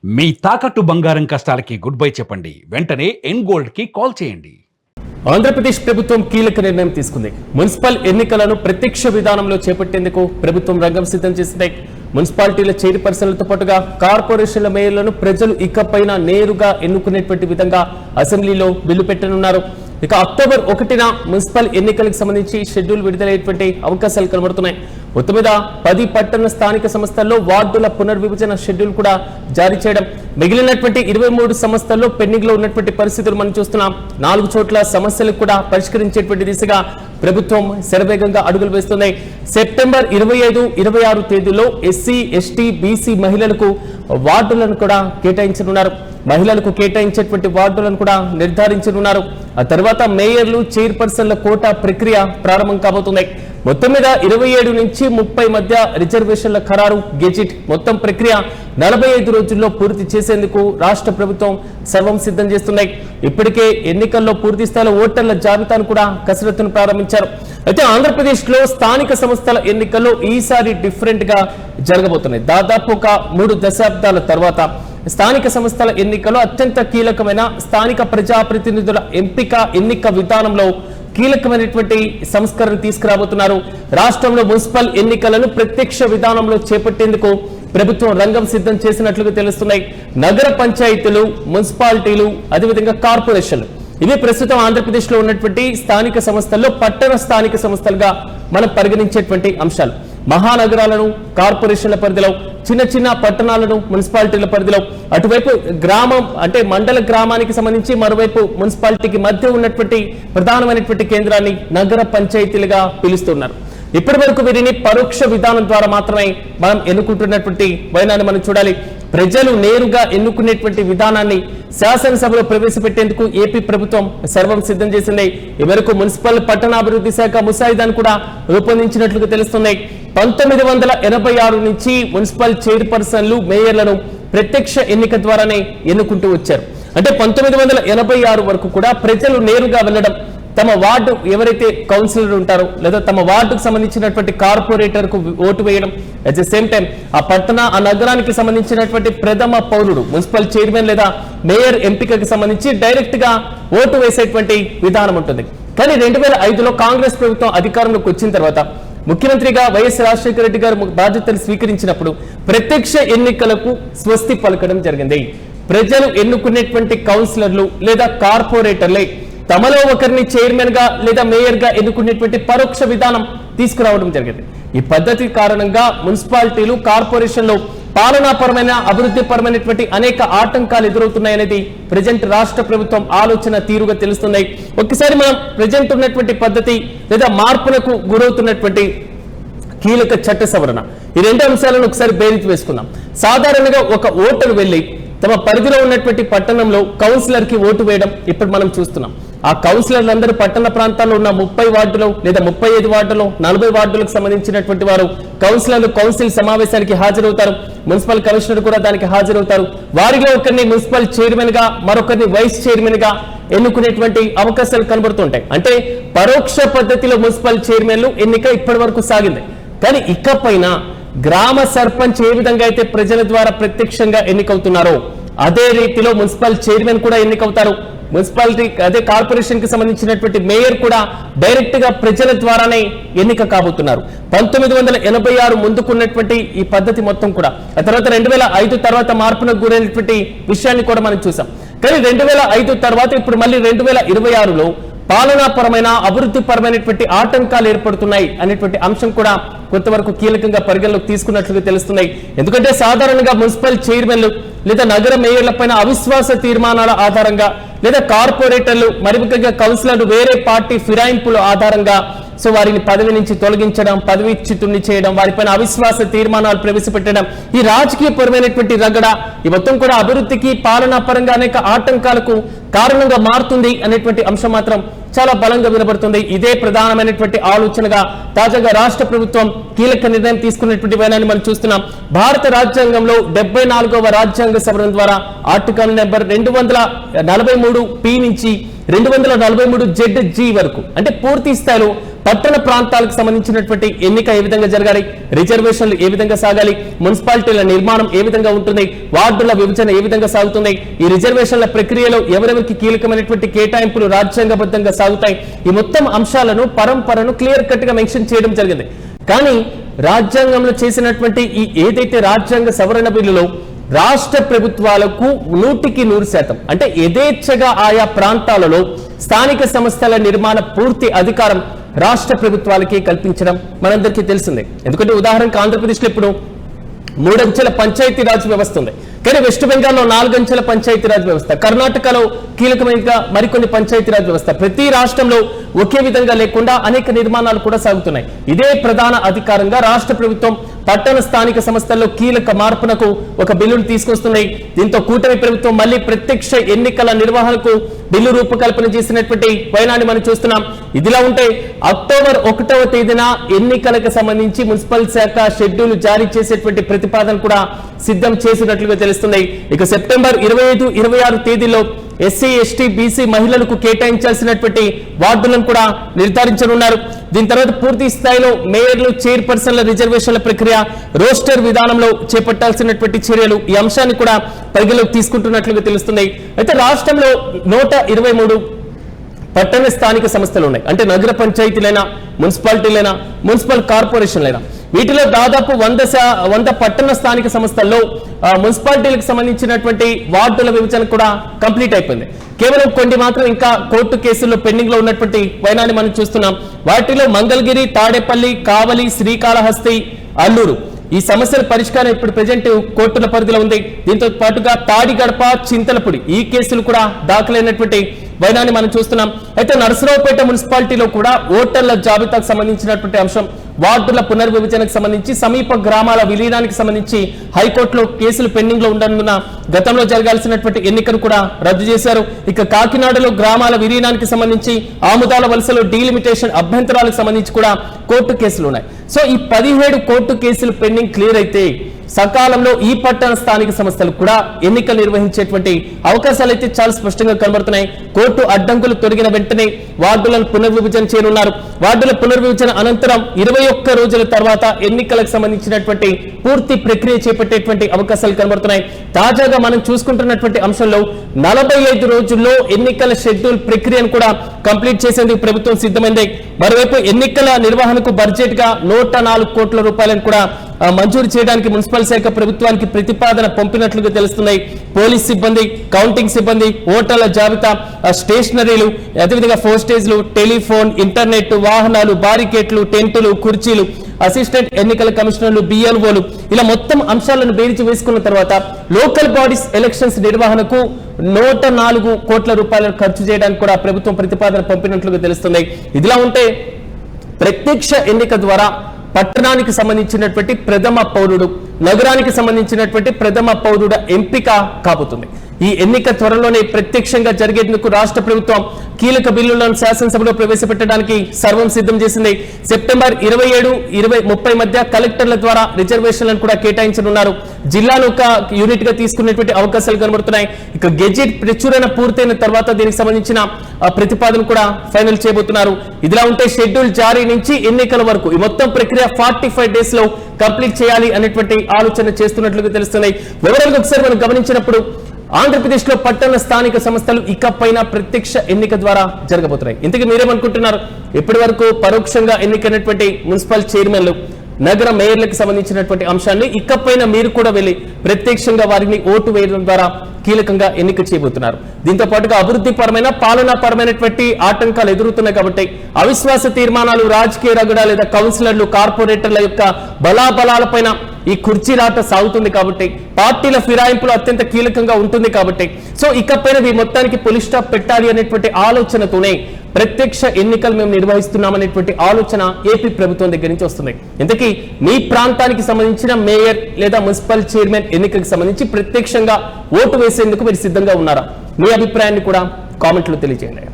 మీ తాకట్టు బంగారం కష్టాలకి good bye చెప్పండి. వెంటనే ఎన్ గోల్డ్ కి కాల్ చేయండి. ఆంధ్రప్రదేశ్ ప్రభుత్వం కీలక నిర్ణయం తీసుకుంది. మున్సిపల్ ఎన్నికలను ప్రత్యక్ష విధానంలో చేపట్టేందుకు ప్రభుత్వం రంగం సిద్ధం చేసింది. మున్సిపాలిటీల చైర్పర్సన్లతో పాటుగా కార్పొరేషన్ల మేయర్లను ప్రజలు ఇకపైన నేరుగా ఎన్నుకునేటువంటి విధంగా అసెంబ్లీలో బిల్లు పెట్టనున్నారు. ఇక అక్టోబర్ 1న మున్సిపల్ ఎన్నికలకు సంబంధించి షెడ్యూల్ విడుదలయ్యేటువంటి అవకాశాలు కనబడుతున్నాయి. మొత్తం మీద 10 పట్టణ స్థానిక సంస్థల్లో వార్డుల పునర్విభజన షెడ్యూల్ కూడా జారీ చేయడం, మిగిలినటువంటి 23 సంస్థల్లో పెండింగ్ లో ఉన్నటువంటి పరిస్థితులు మనం చూస్తున్నాం. 4 చోట్ల సమస్యలకు కూడా పరిష్కరించేటువంటి దిశగా ప్రభుత్వం శరవేగంగా అడుగులు వేస్తుంది. సెప్టెంబర్ 25, 26 తేదీలో ఎస్సీ, ఎస్టీ, బీసీ మహిళలకు వార్డులను కూడా కేటాయించనున్నారు. మహిళలకు కేటాయించేటువంటి వార్డులను కూడా నిర్ధారించనున్నారు. ఆ తర్వాత మేయర్లు, చైర్పర్సన్ల కోటా ప్రక్రియ ప్రారంభం కాబోతుంది. మొత్తం మీద 27 నుంచి 30 మధ్య రిజర్వేషన్ల ఖరారు, గెజిట్ మొత్తం ప్రక్రియ 45 రోజుల్లో పూర్తి చేసేందుకు రాష్ట్ర ప్రభుత్వం సర్వం సిద్ధం చేస్తున్నాయి. ఇప్పటికే ఎన్నికల్లో పూర్తి స్థాయిలో ఓటర్ల జాబితాను కూడా కసరత్తును ప్రారంభించారు. అయితే ఆంధ్రప్రదేశ్ లో స్థానిక సంస్థల ఎన్నికల్లో ఈసారి డిఫరెంట్ గా జరగబోతున్నాయి. దాదాపు ఒక 3 దశాబ్దాల తర్వాత స్థానిక సంస్థల ఎన్నికల్లో అత్యంత కీలకమైన స్థానిక ప్రజాప్రతినిధుల ఎన్నిక విధానంలో కీలకమైనటువంటి సంస్కరణ తీసుకురాబోతున్నారు. రాష్ట్రంలో మున్సిపల్ ఎన్నికలను ప్రత్యక్ష విధానంలో చేపట్టేందుకు ప్రభుత్వం రంగం సిద్ధం చేసినట్లుగా తెలుస్తున్నాయి. నగర పంచాయతీలు, మున్సిపాలిటీలు, అదేవిధంగా కార్పొరేషన్లు, ఇవి ప్రస్తుతం ఆంధ్రప్రదేశ్ లో ఉన్నటువంటి స్థానిక సంస్థల్లో పట్టణ స్థానిక సంస్థలుగా మనం పరిగణించేటువంటి అంశాలు. మహానగరాలను కార్పొరేషన్ల పరిధిలో, చిన్న చిన్న పట్టణాలను మున్సిపాలిటీల పరిధిలో, అటువైపు గ్రామం అంటే మండల గ్రామానికి సంబంధించి మరోవైపు మున్సిపాలిటీకి మధ్య ఉన్నటువంటి ప్రధానమైనటువంటి కేంద్రాన్ని నగర పంచాయతీలుగా పిలుస్తున్నారు. ఇప్పటి వరకు వీరిని పరోక్ష విధానం ద్వారా మాత్రమే మనం ఎన్నుకుంటున్నటువంటి వైనాన్ని మనం చూడాలి. ప్రజలు నేరుగా ఎన్నుకునేటువంటి విధానాన్ని శాసనసభలో ప్రవేశపెట్టేందుకు ఏపీ ప్రభుత్వం సర్వం సిద్ధం చేసింది. ఈ మేరకు మున్సిపల్ పట్టణాభివృద్ధి శాఖ ముసాయిదాను కూడా రూపొందించినట్లుగా తెలుస్తుంది. 1986 నుంచి మున్సిపల్ చైర్పర్సన్లు, మేయర్లను ప్రత్యక్ష ఎన్నిక ద్వారానే ఎన్నుకుంటూ వచ్చారు. అంటే 1986 వరకు కూడా ప్రజలు నేరుగా వెళ్లడం, తమ వార్డు ఎవరైతే కౌన్సిలర్ ఉంటారో లేదా తమ వార్డుకు సంబంధించినటువంటి కార్పొరేటర్ కు ఓటు వేయడం, అట్ ద సేమ్ టైం ఆ నగరానికి సంబంధించినటువంటి ప్రథమ పౌరుడు మున్సిపల్ చైర్మన్ లేదా మేయర్ ఎంపికకి సంబంధించి డైరెక్ట్ గా ఓటు వేసేటువంటి విధానం ఉంటుంది. కానీ 2005లో కాంగ్రెస్ ప్రభుత్వం అధికారంలోకి వచ్చిన తర్వాత ముఖ్యమంత్రిగా వైఎస్ రాజశేఖర రెడ్డి గారు బాధ్యతలు స్వీకరించినప్పుడు ప్రత్యక్ష ఎన్నికలకు స్వస్తి పలకడం జరిగింది. ప్రజలు ఎన్నుకునేటువంటి కౌన్సిలర్లు లేదా కార్పొరేటర్లే తమలో ఒకరిని చైర్మన్ గా లేదా మేయర్ గా ఎన్నుకునేటువంటి పరోక్ష విధానం తీసుకురావడం జరిగింది. ఈ పద్ధతి కారణంగా మున్సిపాలిటీలు, కార్పొరేషన్లు పాలనాపరమైన, అభివృద్ధిపరమైనటువంటి అనేక ఆటంకాలు ఎదురవుతున్నాయనేది ప్రజెంట్ రాష్ట్ర ప్రభుత్వం ఆలోచన తీరుగా తెలుస్తున్నాయి. ఒక్కసారి మనం ప్రజెంట్ ఉన్నటువంటి పద్ధతి లేదా మార్పులకు గురవుతున్నటువంటి కీలక చట్ట సవరణ, ఈ 2 అంశాలను ఒకసారి బేరీజు వేసుకుందాం. సాధారణంగా ఒక ఓటరు వెళ్లి తమ పరిధిలో ఉన్నటువంటి పట్టణంలో కౌన్సిలర్ కి ఓటు వేయడం ఇప్పుడు మనం చూస్తున్నాం. ఆ కౌన్సిలర్లందరూ పట్టణ ప్రాంతాల్లో ఉన్న 30 వార్డులో లేదా 35 వార్డులో 40 వార్డులకు సంబంధించినటువంటి వారు కౌన్సిలర్లు కౌన్సిల్ సమావేశానికి హాజరవుతారు. మున్సిపల్ కమిషనర్ కూడా దానికి హాజరవుతారు. వారిలో ఒకరిని మున్సిపల్ చైర్మన్ గా, మరొకరిని వైస్ చైర్మన్ గా ఎన్నుకునేటువంటి అవకాశాలు కనబడుతుంటాయి. అంటే పరోక్ష పద్ధతిలో మున్సిపల్ చైర్మన్లు ఎన్నిక ఇప్పటి వరకు సాగింది. కానీ ఇకపైన గ్రామ సర్పంచ్ ఏ విధంగా అయితే ప్రజల ద్వారా ప్రత్యక్షంగా ఎన్నికవుతున్నారో అదే రీతిలో మున్సిపల్ చైర్మన్ కూడా ఎన్నికవుతారు. మున్సిపాలిటీ అదే కార్పొరేషన్ కి సంబంధించినటువంటి మేయర్ కూడా డైరెక్ట్ గా ప్రజల ద్వారానే ఎన్నిక కాబోతున్నారు. 1986 ముందుకున్నటువంటి ఈ పద్ధతి మొత్తం కూడా ఆ తర్వాత 2005 తర్వాత మార్పునకు గురైనటువంటి విషయాన్ని కూడా మనం చూసాం. కానీ 2005 తర్వాత ఇప్పుడు మళ్ళీ 2026లో పాలనాపరమైన, అభివృద్ధి పరమైనటువంటి ఆటంకాలు ఏర్పడుతున్నాయి అనేటువంటి అంశం కూడా కొంతవరకు కీలకంగా పరిగణలోకి తీసుకున్నట్లుగా తెలుస్తున్నాయి. ఎందుకంటే సాధారణంగా మున్సిపల్ చైర్మన్లు లేదా నగర మేయర్ల పైన అవిశ్వాస తీర్మానాల ఆధారంగా లేదా కార్పొరేటర్లు, మరి ముఖ్యంగా కౌన్సిలర్లు వేరే పార్టీ ఫిరాయింపుల ఆధారంగా వారిని పదవి నుంచి తొలగించడం, పదవీచ్యుతుని చేయడం, వారిపైన అవిశ్వాస తీర్మానాలు ప్రవేశపెట్టడం, ఈ రాజకీయపరమైనటువంటి రగడ ఈ మొత్తం కూడా అభివృద్ధికి, పాలనా పరంగా అనేక ఆటంకాలకు కారణంగా మారుతుంది అనేటువంటి అంశం మాత్రం చాలా బలంగా వినబడుతుంది. ఇదే ప్రధానమైనటువంటి ఆలోచనగా తాజాగా రాష్ట్ర ప్రభుత్వం కీలక నిర్ణయం తీసుకున్నటువంటి వైనాన్ని మనం చూస్తున్నాం. భారత రాజ్యాంగంలో 74వ రాజ్యాంగ సవరణ ద్వారా ఆర్టికల్ నెంబర్ 243 P నుంచి 243 ZG వరకు అంటే పూర్తి స్థాయిలో పట్టణ ప్రాంతాలకు సంబంధించినటువంటి ఎన్నిక ఏ విధంగా జరగాలి, రిజర్వేషన్లు ఏ విధంగా సాగాలి, మున్సిపాలిటీల నిర్మాణం ఏ విధంగా ఉంటుంది, వార్డుల విభజన ఏ విధంగా సాగుతుంది, ఈ రిజర్వేషన్ల ప్రక్రియలో ఎవరెవరికి కీలకమైనటువంటి కేటాయింపులు రాజ్యాంగబద్ధంగా సాగుతాయి, ఈ మొత్తం అంశాలను పరంపరను క్లియర్ కట్ గా మెన్షన్ చేయడం జరిగింది. కానీ రాజ్యాంగంలో చేసినటువంటి ఈ ఏదైతే రాజ్యాంగ సవరణ బిల్లులో రాష్ట్ర ప్రభుత్వాలకు 100% అంటే యథేచ్ఛగా ఆయా ప్రాంతాలలో స్థానిక సంస్థల నిర్మాణ పూర్తి అధికారం రాష్ట్ర ప్రభుత్వాలకి కల్పించడం మనందరికీ తెలిసిందే. ఎందుకంటే ఉదాహరణకు ఆంధ్రప్రదేశ్లో ఇప్పుడు 3 అంచెల పంచాయతీరాజ్ వ్యవస్థ ఉంది, కానీ వెస్ట్ బెంగాల్లో 4 అంచెల పంచాయతీరాజ్ వ్యవస్థ, కర్ణాటకలో కీలకమైనగా మరికొన్ని పంచాయతీరాజ్ వ్యవస్థ, ప్రతి రాష్ట్రంలో ఒకే విధంగా లేకుండా అనేక నిర్మాణాలు కూడా సాగుతున్నాయి. ఇదే ప్రధాన అధికారంగా రాష్ట్ర ప్రభుత్వం పట్టణ స్థానిక సంస్థల్లో కీలక మార్పునకు ఒక బిల్లును తీసుకొస్తున్నాయి. దీంతో కూటమి ప్రభుత్వం మళ్ళీ ప్రత్యక్ష ఎన్నికల నిర్వహణకు బిల్లు రూపకల్పన చేసినటువంటి వైనాన్ని మనం చూస్తున్నాం. ఇదిలా ఉంటే అక్టోబర్ 1వ తేదీన ఎన్నికలకు సంబంధించి మున్సిపల్ శాఖ షెడ్యూల్ జారీ చేసేటువంటి ప్రతిపాదన కూడా సిద్ధం చేసినట్లుగా తెలుస్తుంది. ఇక సెప్టెంబర్ 25, 26 తేదీలో ఎస్సీ, ఎస్టీ, బీసీ మహిళలకు కేటాయించాల్సినటువంటి వార్డులను కూడా నిర్ధారించనున్నారు. దీని తర్వాత పూర్తి స్థాయిలో మేయర్లు, చైర్పర్సన్ల రిజర్వేషన్ల ప్రక్రియ, రోస్టర్ విధానంలో చేపట్టాల్సినటువంటి చర్యలు, ఈ అంశాన్ని కూడా పరిగణలోకి తీసుకుంటున్నట్లుగా తెలుస్తుంది. అయితే రాష్ట్రంలో 123 పట్టణ స్థానిక సంస్థలు ఉన్నాయి. అంటే నగర పంచాయతీలైనా, మున్సిపాలిటీలైనా, మున్సిపల్ కార్పొరేషన్లైనా, వీటిలో దాదాపు 100 పట్టణ స్థానిక సంస్థల్లో మున్సిపాలిటీలకు సంబంధించినటువంటి వార్డుల విభజన కూడా కంప్లీట్ అయిపోయింది. కేవలం కొన్ని మాత్రం ఇంకా కోర్టు కేసుల్లో పెండింగ్ లో ఉన్నటువంటి వైనాన్ని మనం చూస్తున్నాం. వాటిలో మంగళగిరి, తాడేపల్లి, కావలి, శ్రీకాళహస్తి, అల్లూరు ఈ సమస్యల పరిష్కారం ఇప్పుడు ప్రెజెంట్ కోర్టుల పరిధిలో ఉంది. దీంతో పాటుగా తాడిగడప, చింతలపూడి ఈ కేసులు కూడా దాఖలైనటువంటి వైనాన్ని మనం చూస్తున్నాం. అయితే నరసరావుపేట మున్సిపాలిటీలో కూడా ఓటర్ల జాబితాకు సంబంధించినటువంటి అంశం, వార్డుల పునర్విభజనకు సంబంధించి, సమీప గ్రామాల విలీనానికి సంబంధించి హైకోర్టులో కేసులు పెండింగ్ లో ఉండనున్న గతంలో జరగాల్సినటువంటి ఎన్నికను కూడా రద్దు చేశారు. ఇక కాకినాడలో గ్రామాల విలీనానికి సంబంధించి, ఆముదాల వలసలో డీలిమిటేషన్ అభ్యంతరాలకు సంబంధించి కూడా కోర్టు కేసులు ఉన్నాయి. సో ఈ 17 కోర్టు కేసులు పెండింగ్ క్లియర్ అయితే సకాలంలో ఈ పట్టణ స్థానిక సంస్థలు కూడా ఎన్నికలు నిర్వహించేటువంటి అవకాశాలు అయితే చాలా స్పష్టంగా కనబడుతున్నాయి. కోర్టు అడ్డంకులు తొలగిన వెంటనే వార్డులను పునర్విభజన చేయనున్నారు. వార్డుల పునర్విభజన అనంతరం 21 రోజుల తర్వాత ఎన్నికలకు సంబంధించినటువంటి పూర్తి ప్రక్రియ చేపట్టేటువంటి అవకాశాలు కనబడుతున్నాయి. తాజాగా మనం చూసుకుంటున్నటువంటి అంశంలో 45 రోజుల్లో ఎన్నికల షెడ్యూల్ ప్రక్రియను కూడా కంప్లీట్ చేసేందుకు ప్రభుత్వం సిద్ధమైంది. మరోవైపు ఎన్నికల నిర్వహణకు బడ్జెట్ గా 104 కోట్ల రూపాయలను కూడా మంజూరు చేయడానికి మున్సిపల్ శాఖ ప్రభుత్వానికి ప్రతిపాదన పంపినట్లుగా తెలుస్తున్నాయి. పోలీస్ సిబ్బంది, కౌంటింగ్ సిబ్బంది, ఓటర్ల జాబితా, స్టేషనరీలు, అదేవిధంగా పోస్టేజ్లు, టెలిఫోన్, ఇంటర్నెట్, వాహనాలు, బారికేట్లు, టెంటులు, కుర్చీలు, అసిస్టెంట్ ఎన్నికల కమిషనర్లు, బిఎల్ఓలు ఇలా మొత్తం అంశాలను బేరీజు వేసుకున్న తర్వాత లోకల్ బాడీస్ ఎలక్షన్స్ నిర్వహణకు 104 కోట్ల రూపాయలను ఖర్చు చేయడానికి కూడా ప్రభుత్వం ప్రతిపాదన పంపినట్లుగా తెలుస్తుంది. ఇదిలా ఉంటే ప్రత్యక్ష ఎన్నిక ద్వారా పట్టణానికి సంబంధించినటువంటి ప్రథమ పౌరుడు, నగరానికి సంబంధించినటువంటి ప్రథమ పౌరుడ ఎంపిక కాబోతుంది. ఈ ఎన్నిక త్వరలోనే ప్రత్యక్షంగా జరిగేందుకు రాష్ట్ర ప్రభుత్వం కీలక బిల్లులను శాసనసభలో ప్రవేశపెట్టడానికి సర్వం సిద్ధం చేసింది. సెప్టెంబర్ 27, 30 మధ్య కలెక్టర్ల ద్వారా రిజర్వేషన్లను కూడా కేటాయించనున్నారు. జిల్లాను ఒక యూనిట్ గా తీసుకునేటువంటి అవకాశాలు కనబడుతున్నాయి. ఇక గెజెట్ ప్రచురణ పూర్తయిన తర్వాత దీనికి సంబంధించిన ప్రతిపాదన కూడా ఫైనల్ చేయబోతున్నారు. ఇదిలా ఉంటే షెడ్యూల్ జారీ నుంచి ఎన్నికల వరకు ఈ మొత్తం ప్రక్రియ 45 డేస్ లో కంప్లీట్ చేయాలి అనేటువంటి ఆలోచన చేస్తున్నట్లుగా తెలుస్తున్నాయి. వివరాలకు ఒకసారి మనం గమనించినప్పుడు ఆంధ్రప్రదేశ్ లో పట్టణ స్థానిక సంస్థలు ఇకపైన ప్రత్యక్ష ఎన్నిక ద్వారా జరగబోతున్నాయి. ఇంతకీ మీరేమనుకుంటున్నారు? ఇప్పటి వరకు పరోక్షంగా ఎన్నికైనటువంటి మున్సిపల్ చైర్మన్లు, నగర మేయర్లకు సంబంధించినటువంటి అంశాన్ని ఇకపైన మీరు కూడా వెళ్లి ప్రత్యక్షంగా వారిని ఓటు వేయడం ద్వారా కీలకంగా ఎన్నిక చేయబోతున్నారు. దీంతో పాటుగా అభివృద్ధి పరమైన, పాలనా పరమైనటువంటి ఆటంకాలు ఎదురుతున్నాయి కాబట్టి అవిశ్వాస తీర్మానాలు, రాజకీయ రగడ లేదా కౌన్సిలర్లు, కార్పొరేటర్ల యొక్క బలాబలాలపైన ఈ కుర్చీలాట సాగుతుంది కాబట్టి, పార్టీల ఫిరాయింపులు అత్యంత కీలకంగా ఉంటుంది కాబట్టి, సో ఇకపైన ఈ మొత్తానికి పులి స్టాప్ పెట్టాలి అనేటువంటి ఆలోచనతోనే ప్రత్యక్ష ఎన్నికలు మేము నిర్వహిస్తున్నామనేటువంటి ఆలోచన ఏపీ ప్రభుత్వం దగ్గర నుంచి వస్తుంది. ఇంతకీ మీ ప్రాంతానికి సంబంధించిన మేయర్ లేదా మున్సిపల్ చైర్మన్ ఎన్నికలకు సంబంధించి ప్రత్యక్షంగా ఓటు వేసేందుకు మీరు సిద్ధంగా ఉన్నారా? మీ అభిప్రాయాన్ని కూడా కామెంట్లో తెలియజేయండి.